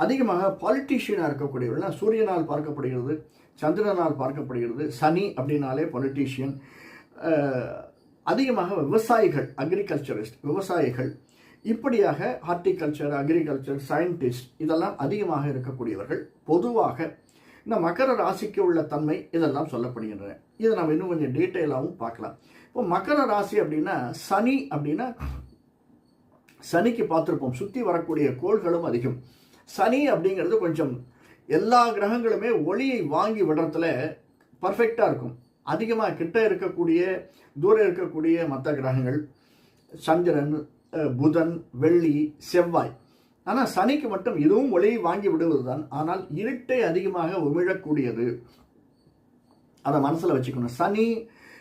அதிகமாக பாலிட்டிஷியனாக இருக்கக்கூடியவர்கள் சூரியனால் பார்க்கப்படுகிறது, சந்திரனால் பார்க்கப்படுகிறது. சனி அப்படின்னாலே பொலிட்டீஷியன். அதிகமாக விவசாயிகள், அக்ரிகல்ச்சரிஸ்ட், விவசாயிகள், இப்படியாக ஹார்டிகல்ச்சர், அக்ரிகல்ச்சர், சயின்டிஸ்ட் இதெல்லாம் அதிகமாக இருக்கக்கூடியவர்கள். பொதுவாக இந்த மகர ராசிக்கு உள்ள தன்மை இதெல்லாம் சொல்லப்படுகின்றன. இதை நம்ம இன்னும் கொஞ்சம் டீட்டெயிலாகவும் பார்க்கலாம். இப்போ மகர ராசி அப்படின்னா சனி அப்படின்னா சனிக்கு பார்த்துருப்போம் சுற்றி வரக்கூடிய கோள்களும் அதிகம். சனி அப்படிங்கிறது கொஞ்சம் எல்லா கிரகங்களுமே ஒளியை வாங்கி விடுறதுல பர்ஃபெக்டாக இருக்கும். அதிகமாக கிட்ட இருக்கக்கூடிய தூரம் இருக்கக்கூடிய மற்ற கிரகங்கள் சந்திரன், புதன், வெள்ளி, செவ்வாய். ஆனால் சனிக்கு மட்டும் இதுவும் ஒளியை வாங்கி விடுவது தான். ஆனால் இருட்டை அதிகமாக உமிழக்கூடியது. அதை மனசில் வச்சுக்கணும். சனி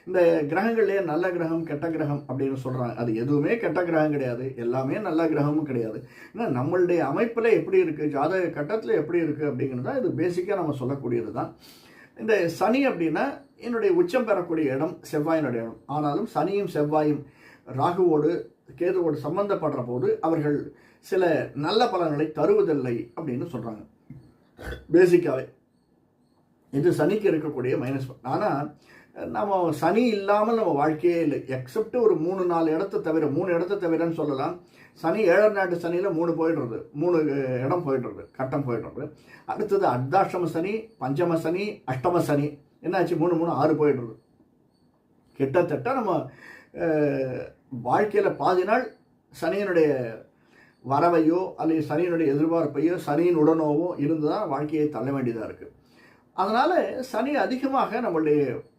இந்த கிரகங்கள்லேயே நல்ல கிரகம் கெட்ட கிரகம் அப்படின்னு சொல்கிறாங்க. அது எதுவுமே கெட்ட கிரகம் கிடையாது, எல்லாமே நல்ல கிரகமும் கிடையாது. ஏன்னா நம்மளுடைய அமைப்பில் எப்படி இருக்குது, ஜாதக கட்டத்தில் எப்படி இருக்குது அப்படிங்கிறதா இது பேசிக்காக நம்ம சொல்லக்கூடியது தான். இந்த சனி அப்படின்னா என்னுடைய உச்சம் பெறக்கூடிய இடம் செவ்வாயினுடைய இடம். ஆனாலும் சனியும் செவ்வாயும் ராகுவோடு கேதுவோடு சம்பந்தப்படுற போது அவர்கள் சில நல்ல பலன்களை தருவதில்லை அப்படின்னு சொல்கிறாங்க. பேசிக்காகவே இது சனிக்கு இருக்கக்கூடிய மைனஸ். ஆனால் நம்ம சனி இல்லாமல் நம்ம வாழ்க்கையே இல்லை. எக்ஸப்ட் ஒரு 3-4 இடத்த தவிர, 3 இடத்த தவிரன்னு சொல்லலாம். சனி 7 நாட்டு சனியில் 3 போயிடுறது, 3 இடம் போயிடுறது, கட்டம் போயிடுறது. அடுத்தது அர்த்தாஷ்டம சனி, பஞ்சம சனி, அஷ்டம சனி. என்னாச்சு? 3-3-6 போயிடுறது. கிட்டத்தட்ட நம்ம வாழ்க்கையில் பாதி நாள் சனியினுடைய வரவையோ அல்லது சனியினுடைய எதிர்பார்ப்பையோ சனியின் உடனோவோ இருந்து தான் வாழ்க்கையை தள்ள வேண்டியதாக இருக்குது. அதனால் சனி அதிகமாக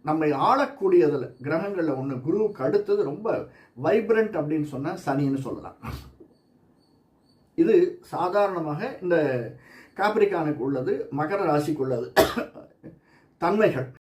நம்மை ஆளக்கூடியதில் கிரகங்களில் ஒன்று. குருவுக்கு அடுத்தது ரொம்ப வைப்ரண்ட் அப்படின்னு சொன்னால் சனின்னு சொல்லலாம். இது சாதாரணமாக இந்த காப்ரிகானுக்கு உள்ளது, மகர ராசிக்கு உள்ளது தன்மைகள்.